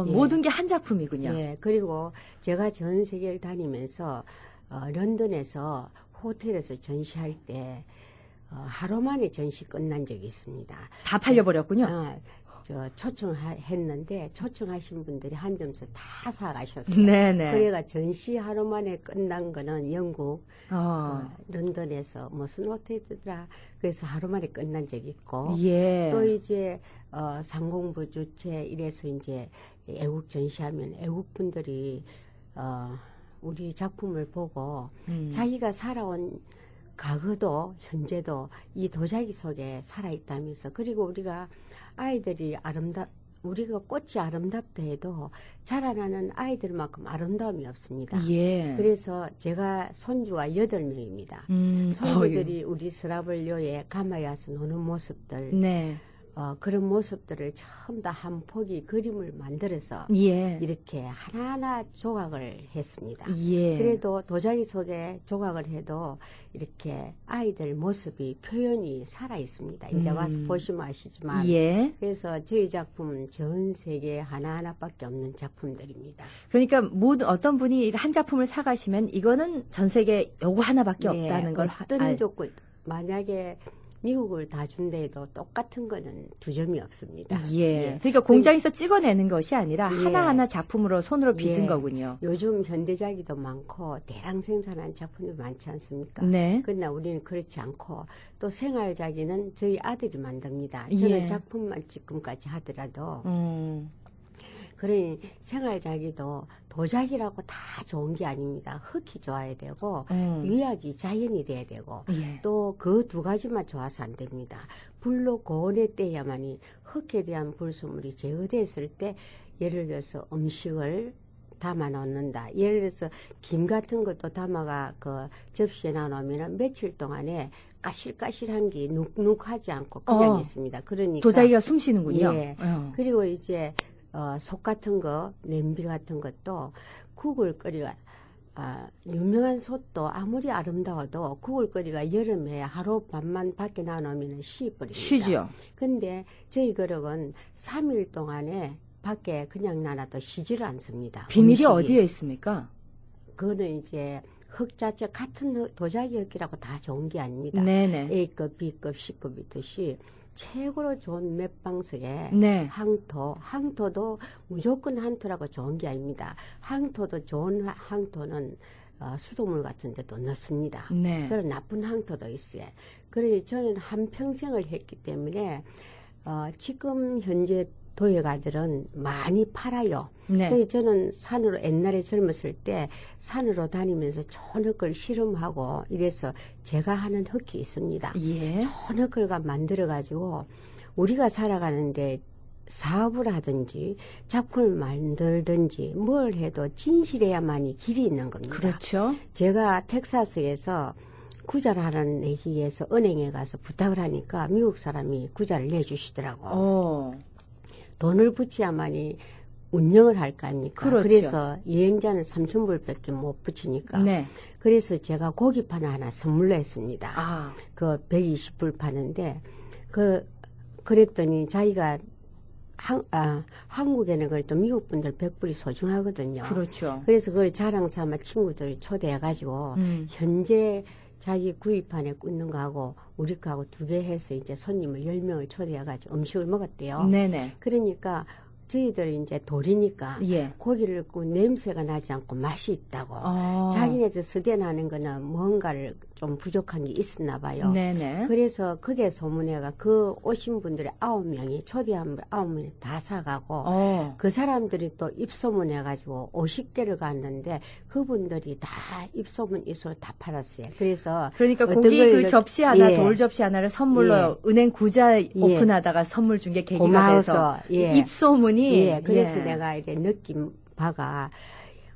모든 게 한 작품이군요.
예. 그리고 제가 전 세계를 다니면서 런던에서 호텔에서 전시할 때 하루 만에 전시 끝난 적이 있습니다.
다 팔려버렸군요.
초청했는데 초청하신 분들이 한 점씩 다 사가셨어요.
네네.
그래가 전시 하루 만에 끝난 거는 영국 런던에서 무슨 호텔이더라. 그래서 하루 만에 끝난 적이 있고
예.
또 이제 상공부 주최 이래서 이제 애국 전시하면 애국 분들이 우리 작품을 보고 자기가 살아온 과거도 현재도 이 도자기 속에 살아있다면서 그리고 우리가 아이들이 우리가 꽃이 아름답다 해도 자라나는 아이들만큼 아름다움이 없습니다.
예.
그래서 제가 손주가 8명입니다. 손주들이 우리 서라벌료에 가마에 와서 노는 모습들
네.
그런 모습들을 처음 다 한 포기 그림을 만들어서
예.
이렇게 하나하나 조각을 했습니다.
예.
그래도 도자기 속에 조각을 해도 이렇게 아이들 모습이 표현이 살아 있습니다. 이제 와서 보시면 아시지만
예.
그래서 저희 작품은 전 세계에 하나하나밖에 없는 작품들입니다.
그러니까 어떤 분이 한 작품을 사가시면 이거는 전 세계 요거 하나밖에 없다는 걸
어떤 조건 만약에 미국을 다 준다 해도 똑같은 거는 두 점이 없습니다.
예. 그러니까 공장에서 찍어내는 것이 아니라
예.
하나하나 작품으로 손으로 빚은
예.
거군요.
요즘 현대자기도 많고 대량 생산한 작품이 많지 않습니까?
네.
그러나 우리는 그렇지 않고 또 생활자기는 저희 아들이 만듭니다. 저는
예.
작품만 지금까지 하더라도 그러니 생활자기도 도자기라고 다 좋은 게 아닙니다. 흙이 좋아야 되고 유약이 자연이 돼야 되고
예.
또 그 두 가지만 좋아서 안 됩니다. 불로 고온에때야만이 흙에 대한 불순물이 제거됐을 때 예를 들어서 음식을 담아 놓는다. 예를 들어서 김 같은 것도 담아가 그 접시에 놔놓으면 며칠 동안에 까실까실한 게 눅눅하지 않고 그냥 있습니다. 그러니까
도자기가 숨 쉬는군요.
예. 그리고 이제 속 같은 거, 냄비 같은 것도 국을거리가 유명한 솥도 아무리 아름다워도 국을거리가 여름에 하루 밤만 밖에 나놓으면 쉬어버립니다.
쉬죠.
근데 저희 그릇은 3일 동안에 밖에 그냥 놔놔도 쉬지를 않습니다.
비밀이
음식이.
어디에 있습니까?
그거는 이제 흙 자체 같은 도자기 흙이라고 다 좋은 게 아닙니다.
네네.
A급, B급, C급 있듯이 최고로 좋은 맷방석에
네.
항토도 무조건 항토라고 좋은 게 아닙니다. 항토도 좋은 항토는 수돗물 같은 데도 넣습니다.
네.
그런 나쁜 항토도 있어요. 그러니 저는 한평생을 했기 때문에 지금 현재 도예가들은 많이 팔아요.
네.
그래서 저는 산으로 옛날에 젊었을 때 산으로 다니면서 좋은 흙을 실험하고 이래서 제가 하는 흙이 있습니다.
예.
좋은 흙을 만들어가지고 우리가 살아가는데 사업을 하든지 작품을 만들든지 뭘 해도 진실해야만이 길이 있는 겁니다.
그렇죠.
제가 텍사스에서 구자를 하라는 내기 위해서 은행에 가서 부탁을 하니까 미국 사람이 구자를 내주시더라고. 돈을 붙여야만이 운영을 할 거 아닙니까?
그렇죠.
그래서 여행자는 3,000불밖에 못 붙이니까.
네.
그래서 제가 고기판 하나 선물로 했습니다. 그 120불 파는데 그랬더니 자기가 한국에는 그걸 또 미국 분들 100불이 소중하거든요.
그렇죠.
그래서 그걸 자랑 삼아 친구들 초대해가지고 현재 자기 구입판에 꽂는 거하고 우리 거하고 두 개 해서 이제 손님을 10명을 초대해가지고 음식을 먹었대요.
네네.
그러니까 저희들 이제 돌이니까
예.
고기를 굽고 냄새가 나지 않고 맛이 있다고. 자기네들 서대나는 거는 뭔가를 좀 부족한 게 있었나 봐요.
네네.
그래서 그게 소문해가 그 오신 분들이 9명이 초대한 분 9명이 다 사가고 그 사람들이 또 입소문해가지고 50개를 갔는데 그분들이 다 입소문 이소 다 팔았어요. 그래서
그러니까
어떤
고기
걸
그 접시 하나
예.
돌 접시 하나를 선물로
예.
은행 구자
예.
오픈하다가 선물 준 게 계기가
고마워서,
돼서
예.
입소문이
예. 그래서
예.
내가 이렇게 느낀 바가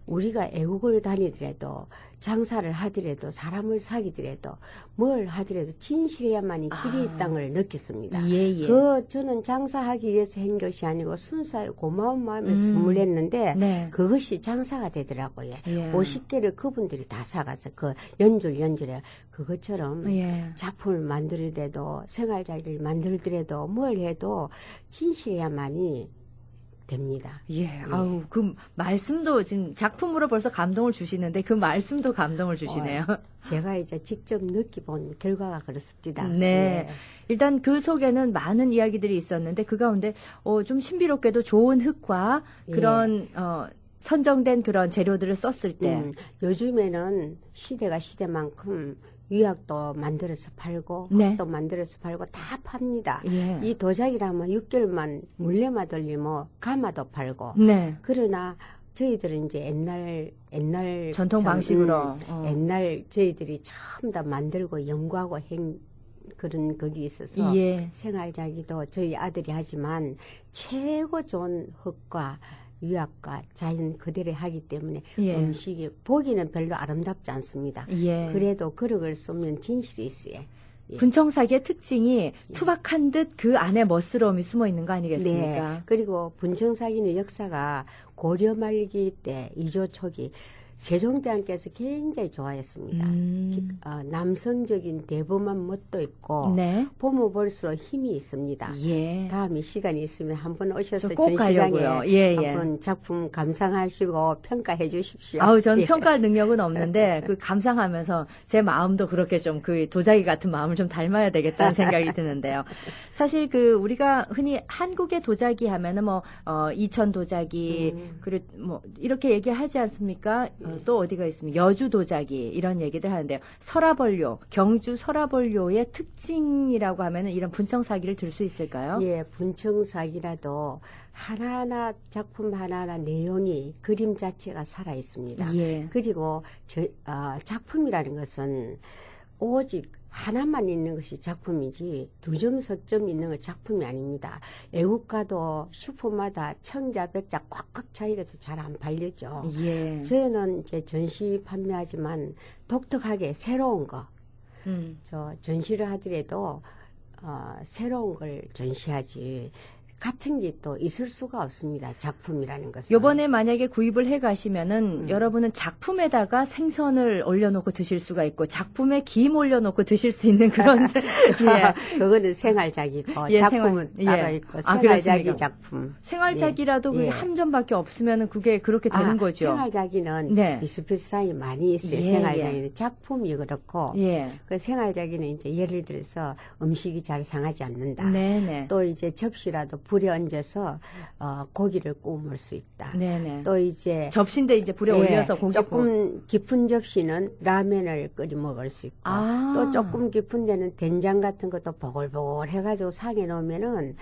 우리가 애국을 다니더라도 장사를 하더라도 사람을 사귀더라도 뭘 하더라도 진실해야만이 길이 있다는 걸 느꼈습니다.
예.
저는 장사하기 위해서 한 것이 아니고 순수하게 고마운 마음에 선물했는데
네.
그것이 장사가 되더라고요.
예.
50개를 그분들이 다 사가서 그 연줄에 그것처럼
예.
작품을 만들더라도 생활자리를 만들더라도 뭘 해도 진실해야만이 됩니다.
예, 아우 그 말씀도 지금 작품으로 벌써 감동을 주시는데 그 말씀도 감동을 주시네요.
제가 이제 직접 느껴본 결과가 그렇습니다.
네.
예.
일단 그 속에는 많은 이야기들이 있었는데 그 가운데 좀 신비롭게도 좋은 흙과 그런 선정된 그런 재료들을 썼을 때
요즘에는 시대가 시대만큼 유약도 만들어서 팔고
네.
흙도 만들어서 팔고 다 팝니다.
예.
이 도자기라면 6개월만 물레마 돌리면 가마도 팔고
네.
그러나 저희들은 이제 옛날
전통 방식으로
옛날 저희들이 처음 다 만들고 연구하고 그런 거기 있어서
예.
생활자기도 저희 아들이 하지만 최고 좋은 흙과 유약과 자연 그대로 하기 때문에
예.
음식이 보기는 별로 아름답지 않습니다.
예.
그래도 그릇을 쓰면 진실이 있어요. 예.
분청사기의 특징이 투박한 듯 그 안에 멋스러움이 숨어 있는 거 아니겠습니까?
네. 그리고 분청사기의 역사가 고려 말기 때 이조 초기 세종대왕께서 굉장히 좋아했습니다. 남성적인 대범한 멋도 있고
네.
보면 볼수록 힘이 있습니다.
예.
다음에 시간이 있으면 한번 오셔서
꼭
전시장에
가려고요. 예, 예.
한번 작품 감상하시고 평가해 주십시오.
아우, 전
예.
평가할 능력은 없는데, 그 감상하면서 제 마음도 그렇게 좀 그 도자기 같은 마음을 좀 닮아야 되겠다는 생각이 드는데요. 사실 그 우리가 흔히 한국의 도자기 하면은 이천 도자기, 그리고 이렇게 얘기하지 않습니까? 또 어디가 있습니까? 여주 도자기, 이런 얘기들 하는데요. 설화벌료, 경주 설화벌료의 특징이라고 하면은 이런 분청사기를 들 수 있을까요?
예, 분청사기라도 하나하나 작품 하나하나 내용이 그림 자체가 살아 있습니다.
예.
그리고 작품이라는 것은 오직 하나만 있는 것이 작품이지 두 점, 석 점 있는 건 작품이 아닙니다. 애국가도 슈퍼마다 청자, 백자 꽉꽉 차이가서 잘 안 팔렸죠.
예.
저희는 이제 전시 판매하지만 독특하게 새로운 거, 전시를 하더라도 새로운 걸 전시하지 같은 게 또 있을 수가 없습니다. 작품이라는 것은.
요번에 만약에 구입을 해 가시면은 여러분은 작품에다가 생선을 올려놓고 드실 수가 있고 작품에 김 올려놓고 드실 수 있는 그런
예. 그거는 생활작이고
예,
작품은
생활,
따로
예.
있고
아,
생활작이
그렇습니까?
작품.
생활작이라도
예.
그게 한 점밖에 없으면은 그게 그렇게 되는 거죠.
생활작이는
네.
비슷비슷하게 많이 있어요.
예,
생활작이는 작품이 그렇고
예.
그 생활작이는 이제 예를 들어서 음식이 잘 상하지 않는다.
네네.
또 이제 접시라도 불에 얹어서 고기를 구워 먹을 수 있다.
네네.
또 이제
접시인데 이제 불에 올려서 고기
조금 깊은 접시는 라면을 끓여 먹을 수 있고 또 조금 깊은 데는 된장 같은 것도 보글보글 해가지고 상해 놓으면은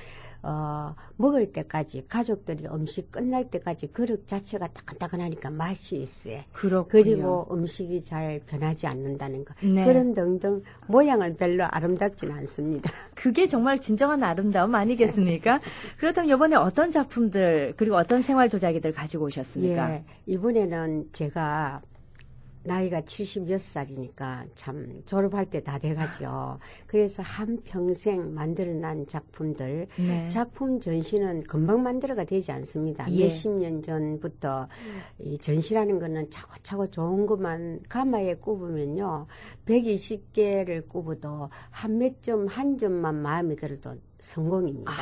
먹을 때까지 가족들이 음식 끝날 때까지 그릇 자체가 따끈따끈하니까 맛이 있어요.
그렇군요.
그리고 음식이 잘 변하지 않는다는 거.
네.
그런 등등 모양은 별로 아름답지는 않습니다.
그게 정말 진정한 아름다움 아니겠습니까? 그렇다면 이번에 어떤 작품들 그리고 어떤 생활 도자기들 가지고 오셨습니까?
예, 이번에는 제가 나이가 76살이니까 참 졸업할 때 다 돼가죠. 그래서 한평생 만들어난 작품들,
네.
작품 전시는 금방 만들어가 되지 않습니다.
예.
몇십 년 전부터 이 전시라는 거는 차고차고 좋은 것만 가마에 꼽으면요. 120개를 꼽아도 한 점만 마음에 들어도 성공입니다.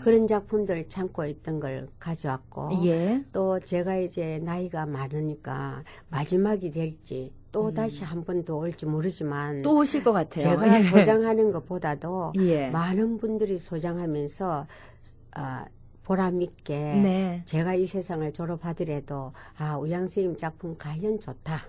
그런 작품들을 참고 있던 걸 가져왔고
예.
또 제가 이제 나이가 많으니까 마지막이 될지 또 다시 한 번 더 올지 모르지만
또 오실 것 같아요.
제가
예.
소장하는 것보다도
예.
많은 분들이 소장하면서 보람 있게
네.
제가 이 세상을 졸업하더라도 우양 선생님 작품 과연 좋다.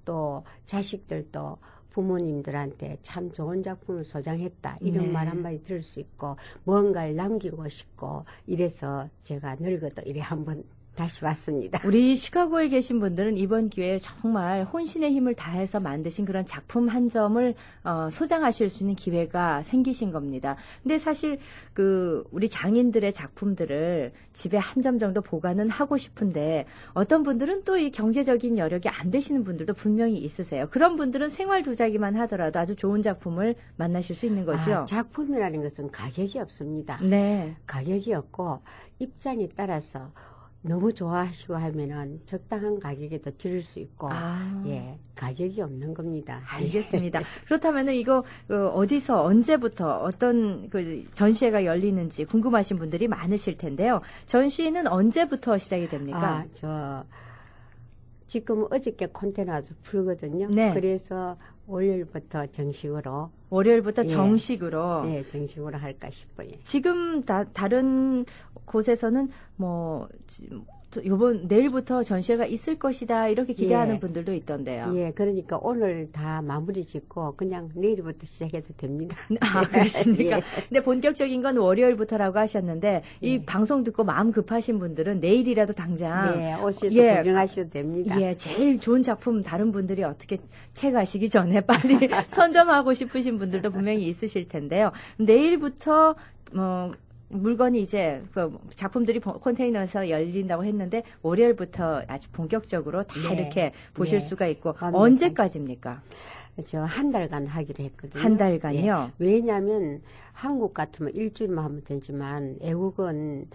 또 자식들도 부모님들한테 참 좋은 작품을 소장했다 이런
네.
말 한마디 들을 수 있고 뭔가를 남기고 싶고 이래서 제가 늙어도 이래 한번 다시 왔습니다.
우리 시카고에 계신 분들은 이번 기회에 정말 혼신의 힘을 다해서 만드신 그런 작품 한 점을 소장하실 수 있는 기회가 생기신 겁니다. 근데 사실 우리 장인들의 작품들을 집에 한 점 정도 보관은 하고 싶은데 어떤 분들은 또 이 경제적인 여력이 안 되시는 분들도 분명히 있으세요. 그런 분들은 생활 도자기만 하더라도 아주 좋은 작품을 만나실 수 있는 거죠.
작품이라는 것은 가격이 없습니다.
네.
가격이 없고 입장에 따라서 너무 좋아하시고 하면은 적당한 가격에도 들을 수 있고, 예, 가격이 없는 겁니다.
알겠습니다. 그렇다면은 이거 어디서 언제부터 어떤 전시회가 열리는지 궁금하신 분들이 많으실 텐데요. 전시는 언제부터 시작이 됩니까?
지금 어저께 콘테너 와서 풀거든요.
네.
그래서 월요일부터 정식으로.
월요일부터 정식으로.
네, 정식으로 할까 싶어요.
지금 다른 곳에서는 내일부터 전시회가 있을 것이다 이렇게 기대하는 분들도 있던데요.
예, 그러니까 오늘 다 마무리 짓고 그냥 내일부터 시작해도 됩니다.
그렇습니까?
예.
근데 본격적인 건 월요일부터라고 하셨는데 이 방송 듣고 마음 급하신 분들은 내일이라도 당장
오셔서 구경하셔도 됩니다.
예, 제일 좋은 작품 다른 분들이 어떻게 채가시기 전에 빨리 선점하고 싶으신 분들도 분명히 있으실 텐데요. 내일부터 물건이 이제 작품들이 컨테이너에서 열린다고 했는데 월요일부터 아주 본격적으로 다 이렇게 보실 수가 있고 언제까지입니까?
한 달간 하기로 했거든요.
한 달간요?
왜냐하면 한국 같으면 일주일만 하면 되지만 외국은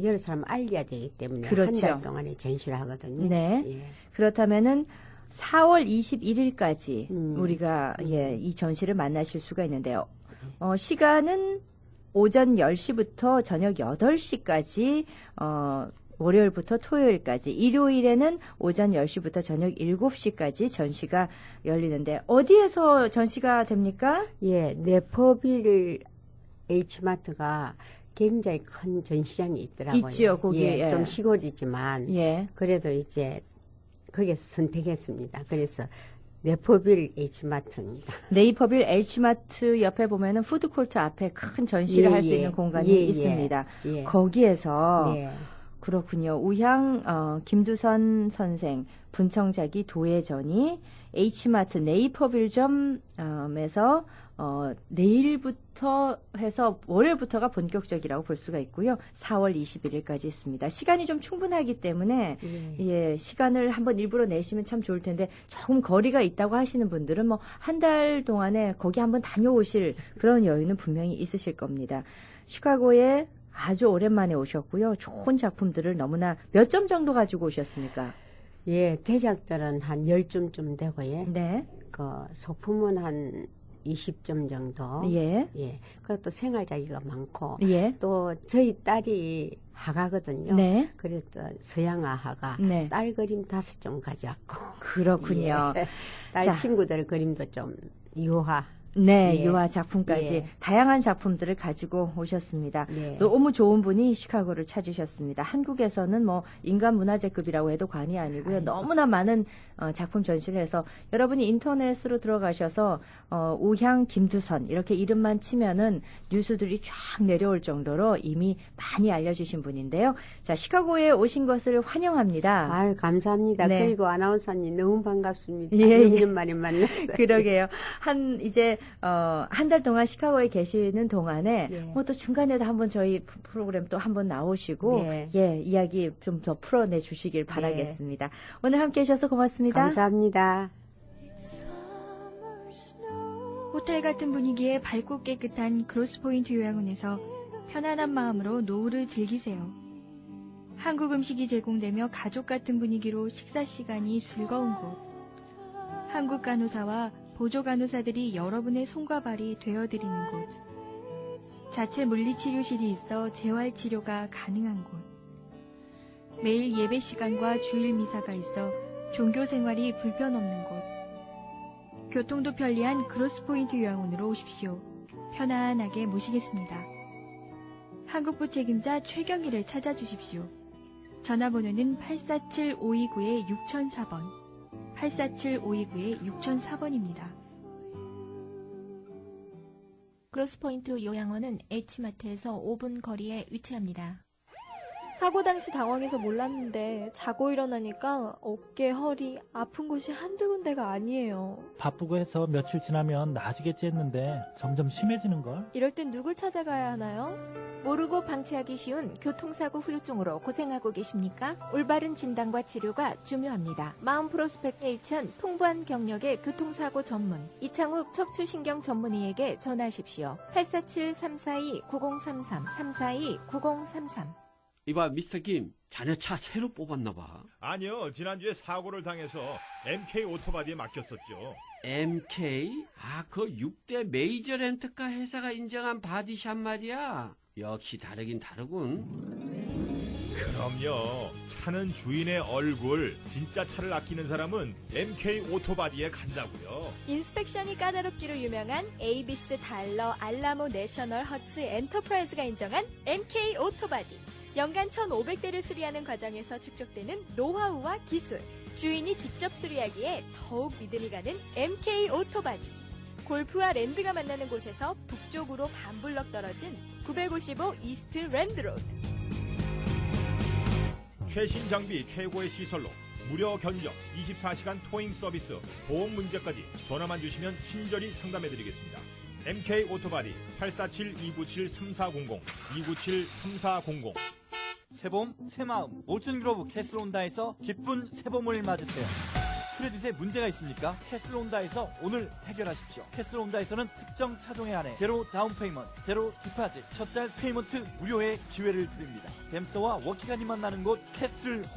여러 사람 알려야 되기 때문에
그렇죠.
한 달 동안에 전시를 하거든요.
네.
예.
그렇다면은 4월 21일까지 우리가 이 전시를 만나실 수가 있는데요. 시간은 오전 10시부터 저녁 8시까지 월요일부터 토요일까지 일요일에는 오전 10시부터 저녁 7시까지 전시가 열리는데 어디에서 전시가 됩니까?
예, 네퍼빌 H마트가 굉장히 큰 전시장이 있더라고요.
있지요, 거기에.
좀 시골이지만 그래도 이제 거기에서 선택했습니다. 그래서 네퍼빌 H마트입니다.
네이퍼빌 H마트 옆에 보면은 푸드코트 앞에 큰 전시를 할 수 있는 공간이 있습니다. 거기에서 그렇군요. 우향 김두선 선생 분청자기 도예전이 H마트 네이퍼빌점에서 내일부터 해서 월요일부터가 본격적이라고 볼 수가 있고요. 4월 21일까지 있습니다. 시간이 좀 충분하기 때문에 시간을 한번 일부러 내시면 참 좋을 텐데 조금 거리가 있다고 하시는 분들은 한 달 동안에 거기 한번 다녀오실 그런 여유는 분명히 있으실 겁니다. 시카고에 아주 오랜만에 오셨고요. 좋은 작품들을 너무나 몇 점 정도 가지고 오셨습니까?
예, 대작들은 한 10점쯤 되고요.
네.
소품은 한 20점 정도.
예.
그리고 또 생활자기가 많고.
예.
또 저희 딸이 하가거든요.
네.
그래서 서양화 하가.
네.
딸 그림 5점 가져왔고.
그렇군요.
딸 친구들 그림도 좀 유화.
네, 유화 작품까지 다양한 작품들을 가지고 오셨습니다. 너무 좋은 분이 시카고를 찾으셨습니다. 한국에서는 인간문화재급이라고 해도 과언이 아니고요. 너무나 많은 작품 전시를 해서 여러분이 인터넷으로 들어가셔서 우향 김두선 이렇게 이름만 치면은 뉴스들이 쫙 내려올 정도로 이미 많이 알려주신 분인데요. 자, 시카고에 오신 것을 환영합니다.
아유, 감사합니다.
네.
그리고 아나운서님 너무 반갑습니다.
예.
6년 만에 만났어요.
그러게요. 한 달 동안 시카고에 계시는 동안에 또 중간에도 한번 저희 프로그램 또 한번 나오시고 이야기 좀 더 풀어내 주시길 바라겠습니다. 오늘 함께 해주셔서 고맙습니다.
감사합니다.
호텔 같은 분위기의 밝고 깨끗한 크로스포인트 요양원에서 편안한 마음으로 노후를 즐기세요. 한국 음식이 제공되며 가족 같은 분위기로 식사 시간이 즐거운 곳. 한국 간호사와 보조 간호사들이 여러분의 손과 발이 되어드리는 곳. 자체 물리치료실이 있어 재활치료가 가능한 곳. 매일 예배 시간과 주일 미사가 있어 종교 생활이 불편 없는 곳. 교통도 편리한 크로스포인트 요양원으로 오십시오. 편안하게 모시겠습니다. 한국부 책임자 최경희를 찾아주십시오. 전화번호는 847-529-6004번. 847-529-6004번입니다.
크로스포인트 요양원은 H마트에서 5분 거리에 위치합니다.
사고 당시 당황해서 몰랐는데 자고 일어나니까 어깨, 허리, 아픈 곳이 한두 군데가 아니에요.
바쁘고 해서 며칠 지나면 나아지겠지 했는데 점점 심해지는걸?
이럴 땐 누굴 찾아가야 하나요?
모르고 방치하기 쉬운 교통사고 후유증으로 고생하고 계십니까? 올바른 진단과 치료가 중요합니다. 마음 프로스펙테이션 풍부한 경력의 교통사고 전문 이창욱 척추신경 전문의에게 전화하십시오. 847-342-9033 342-9033.
이봐 미스터 김, 자네 차 새로 뽑았나 봐.
아니요, 지난주에 사고를 당해서 MK 오토바디에 맡겼었죠.
MK? 아, 그 6대 메이저 렌트카 회사가 인정한 바디샵 말이야. 역시 다르긴 다르군.
그럼요. 차는 주인의 얼굴. 진짜 차를 아끼는 사람은 MK 오토바디에 간다고요.
인스펙션이 까다롭기로 유명한 에이비스, 달러, 알라모, 내셔널, 허츠, 엔터프라이즈가 인정한 MK 오토바디. 연간 1,500대를 수리하는 과정에서 축적되는 노하우와 기술, 주인이 직접 수리하기에 더욱 믿음이 가는 MK 오토바디. 골프와 랜드가 만나는 곳에서 북쪽으로 반블럭 떨어진 955 이스트 랜드로드.
최신 장비, 최고의 시설로 무료 견적, 24시간 토잉 서비스, 보험 문제까지 전화만 주시면 친절히 상담해드리겠습니다. MK 오토바디 847-297-3400 297-3400.
새봄 새마음 몰튼그로브 캐슬온다에서 기쁜 새봄을 맞으세요. 크레딧에 문제가 있습니까? 캐슬온다에서 오늘 해결하십시오. 캐슬온다에서는 특정 차종에 한해 제로 다운 페이먼트, 제로 디파짓, 첫 달 페이먼트 무료의 기회를 드립니다. 댐스터와 워킹한이 만나는 곳 캐슬